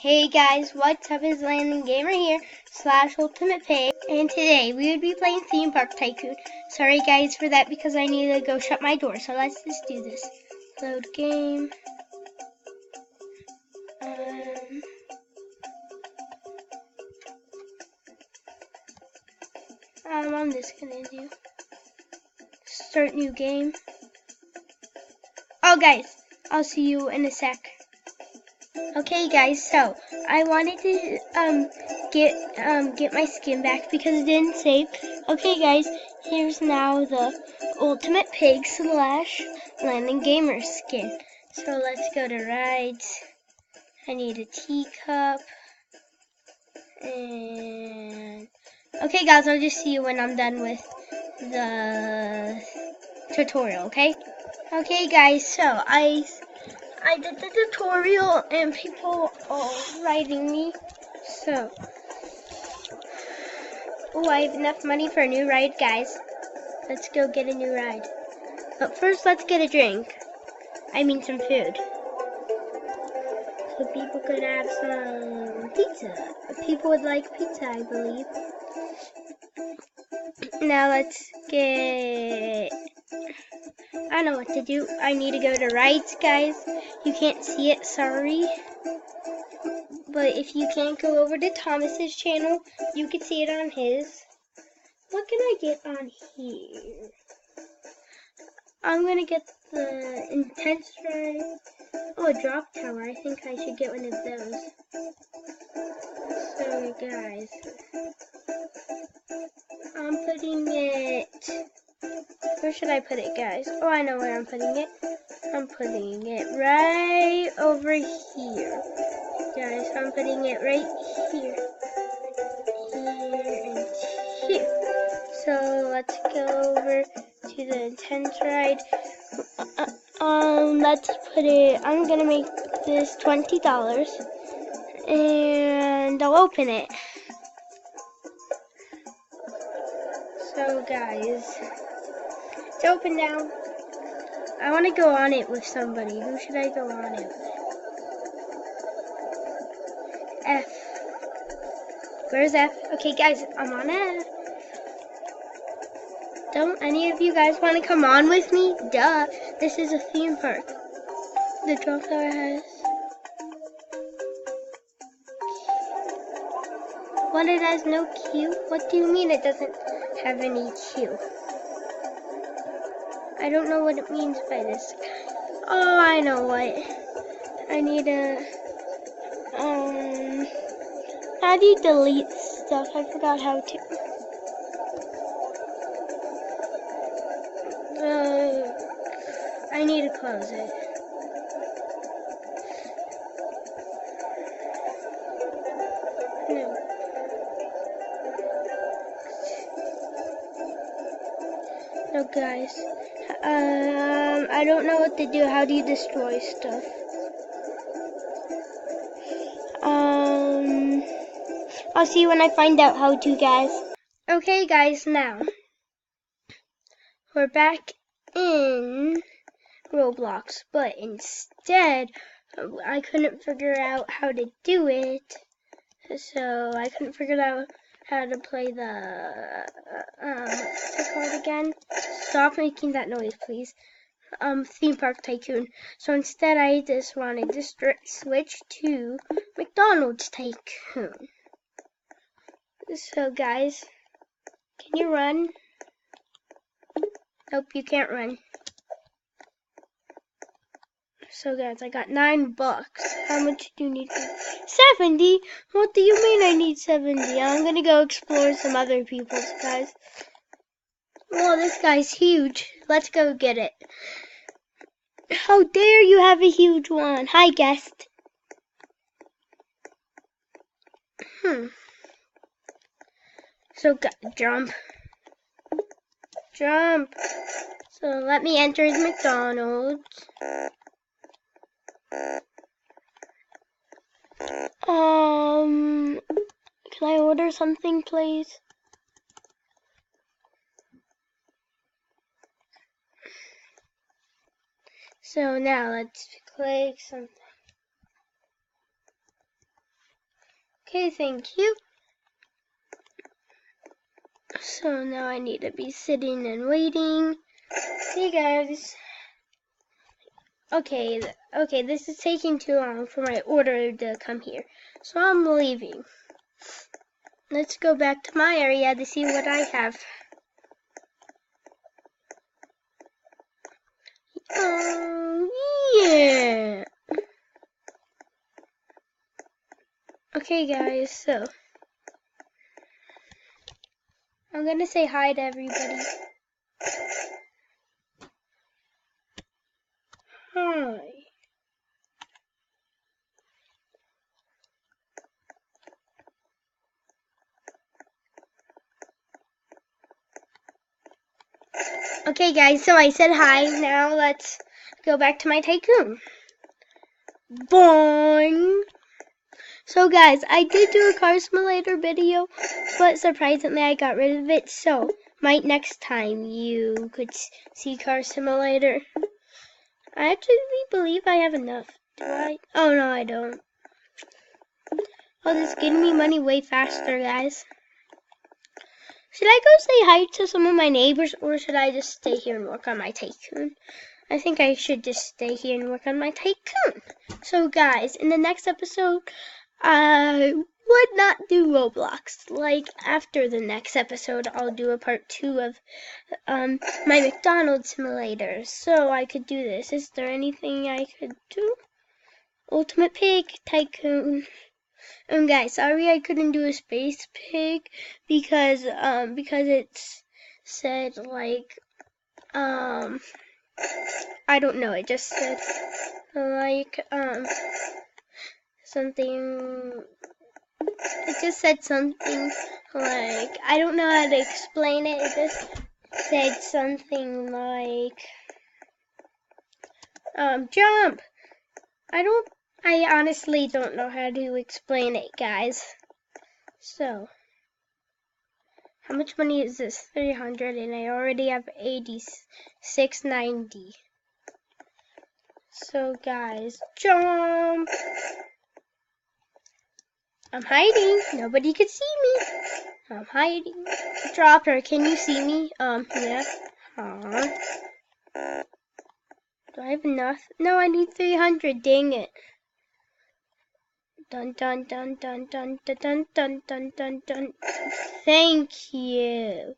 Hey guys, what's up? Is Landon Gamer here, / Ultimate Pig, and today we would be playing Theme Park Tycoon. Sorry guys for that because I need to go shut my door, so let's just do this. Load game. I'm just gonna do start new game. Oh guys, I'll see you in a sec. Okay guys, so I wanted to get my skin back because it didn't save. Okay guys, here's now the Ultimate Pig / Landon Gamer skin. So let's go to rides. I need a teacup. And okay guys, I'll just see you when I'm done with the tutorial, okay? Okay guys, so I did the tutorial and people are writing me. So, I have enough money for a new ride, guys. Let's go get a new ride. But first, let's get a drink. I mean some food. So people could have some pizza. People would like pizza, I believe. Now let's get... I know what to do. I need to go to rides, guys. You can't see it, sorry. But if you can't go over to Thomas's channel, you can see it on his. What can I get on here? I'm gonna get the intense ride. Oh, a drop tower. I think I should get one of those. So guys, I'm putting it... Where should I put it, guys? Oh, I know where I'm putting it. I'm putting it right over here. Guys, I'm putting it right here. Here and here. So let's go over to the intense ride. Let's put it, I'm gonna make this $20 and I'll open it. So guys, it's open now. I want to go on it with somebody. Who should I go on it with? F. Where's F? Okay guys, I'm on F. Don't any of you guys want to come on with me? Duh, this is a theme park. The drop tower has... What, it has no queue? What do you mean it doesn't have any queue? I don't know what it means by this. Oh, I know what. I need a... How do you delete stuff? I forgot how to. I need to close it. No. No, guys. I don't know what to do. How do you destroy stuff? I'll see you when I find out how to, guys. Okay, guys, now we're back in Roblox, but instead I couldn't figure out how to do it, so I couldn't figure out how to play the what's it called again? Stop making that noise, please. Theme Park Tycoon. So instead I just wanted to switch to McDonald's Tycoon. So guys, can you run? Nope, you can't run. So guys, I got $9. How much do you need? 70? What do you mean I need 70? I'm gonna go explore some other people's, guys. Well, this guy's huge. Let's go get it. How dare you have a huge one? Hi, guest. So, jump. Jump. So, let me enter his McDonald's. Can I order something, please? So now let's click something. Okay, thank you. So now I need to be sitting and waiting. Hey guys. Okay, this is taking too long for my order to come here. So I'm leaving. Let's go back to my area to see what I have. Oh, yeah. Okay, guys, so I'm gonna say hi to everybody. Hi. Okay, guys, so I said hi. Now let's go back to my tycoon. Boing. So guys, I did do a car simulator video, but surprisingly I got rid of it, so might next time you could see car simulator. I actually believe I have enough. Do I? Oh no, I don't. Oh, this is getting me money way faster, guys. Should I go say hi to some of my neighbors, or should I just stay here and work on my tycoon? I think I should just stay here and work on my tycoon. So guys, in the next episode, I would not do Roblox. Like, after the next episode, I'll do a part 2 of my McDonald's simulator. So I could do this. Is there anything I could do? Ultimate Pig Tycoon. Guys, sorry I couldn't do a space pig because it said like I don't know, it just said like something, it just said something like, I don't know how to explain it. It just said something like jump. I honestly don't know how to explain it, guys. So how much money is this? 300, and I already have 86.90. So guys, jump! I'm hiding. Nobody can see me. I'm hiding. Dropper, can you see me? Yeah. Aww. Do I have enough? No, I need 300. Dang it. Dun dun dun dun dun dun dun dun dun dun dun. Thank you.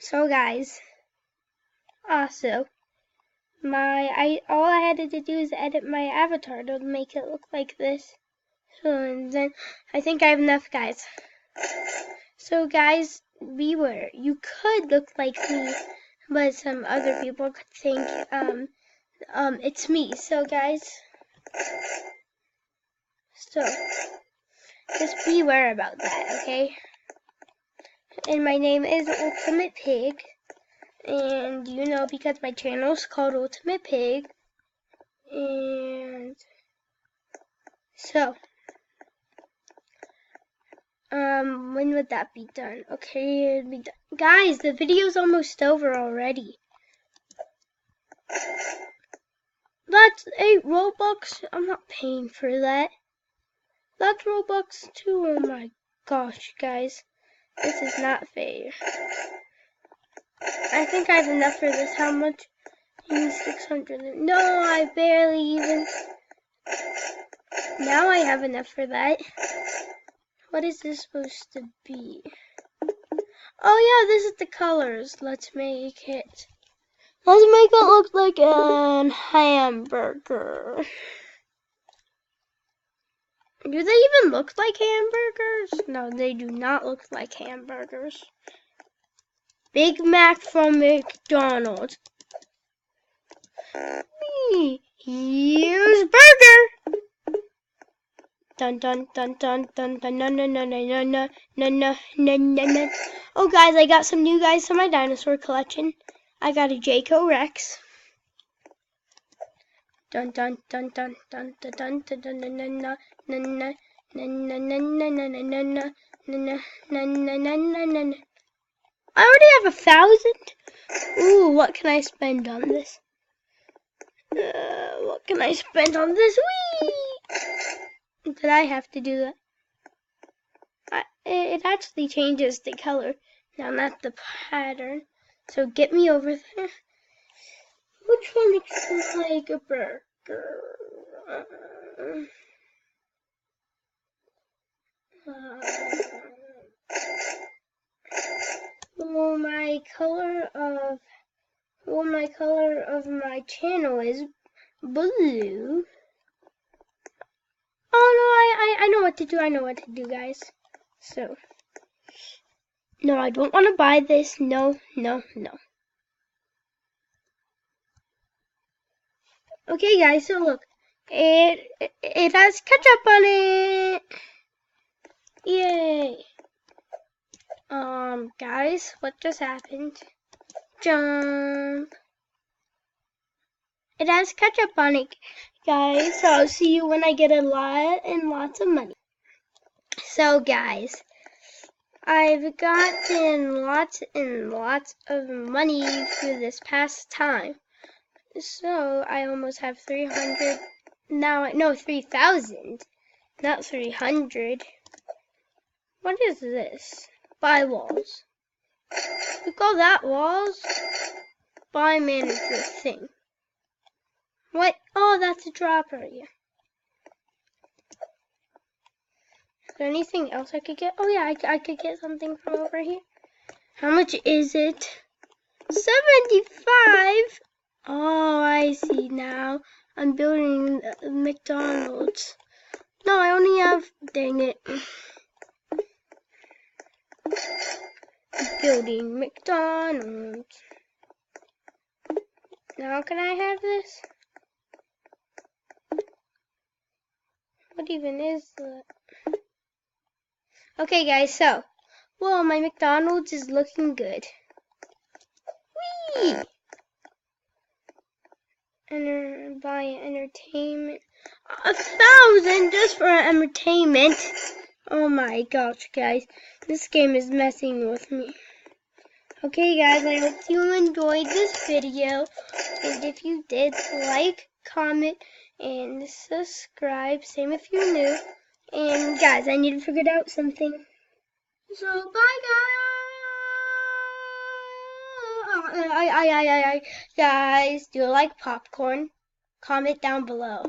So guys, also all I had to do is edit my avatar to make it look like this. So, and then I think I have enough, guys. So guys, beware. You could look like me, but some other people could think it's me. So guys, so just beware about that, okay? And my name is Ultimate Pig, and you know, because my channel is called Ultimate Pig, and so when would that be done? Okay, it'd be done. Guys, the video's almost over already. That's 8 Robux. I'm not paying for that. That's Robux too. Oh my gosh, guys. This is not fair. I think I have enough for this. How much? 600. No, I barely even. Now I have enough for that. What is this supposed to be? Oh yeah, this is the colors. Let's make it. Let's make it look like a hamburger. Do they even look like hamburgers? No, they do not look like hamburgers. Big Mac from McDonald's. Here's burger. Dun dun dun dun dun dun dun dun dun dun dun dun dun dun. Oh guys, I got some new guys to my dinosaur collection. I got a Jayco Rex. Dun dun dun dun dun dun dun dun dun dun dun dun. I already have 1,000. Ooh, what can I spend on this? What can I spend on this week? Did I have to do that? It actually changes the color, now not the pattern. So get me over there. Which one looks like a burger? Well, my color of my channel is blue. Oh no, I know what to do. I know what to do, guys. So, no, I don't want to buy this. No, no, no. Okay, guys. So look, it has ketchup on it. Yay. Guys, what just happened? Jump. It has ketchup on it, guys. So I'll see you when I get a lot and lots of money. So, guys, I've gotten lots and lots of money through this past time. So I almost have 300 now. No, 3,000, not 300. What is this? Buy walls. You call that walls? Buy manager thing. What? Oh, that's a drop area. Is there anything else I could get? Oh yeah, I could get something from over here. How much is it? 75. Oh, I see now. I'm building McDonald's. No, I only have, dang it. Building McDonald's. Now can I have this? What even is that? Okay, guys, so, well, my McDonald's is looking good. Whee! Buy entertainment. 1,000 just for entertainment. Oh my gosh, guys. This game is messing with me. Okay, guys, I hope you enjoyed this video. And if you did, like, comment, and subscribe. Same if you're new. And, guys, I need to figure out something. So, bye, guys. Guys, do you like popcorn? Comment down below.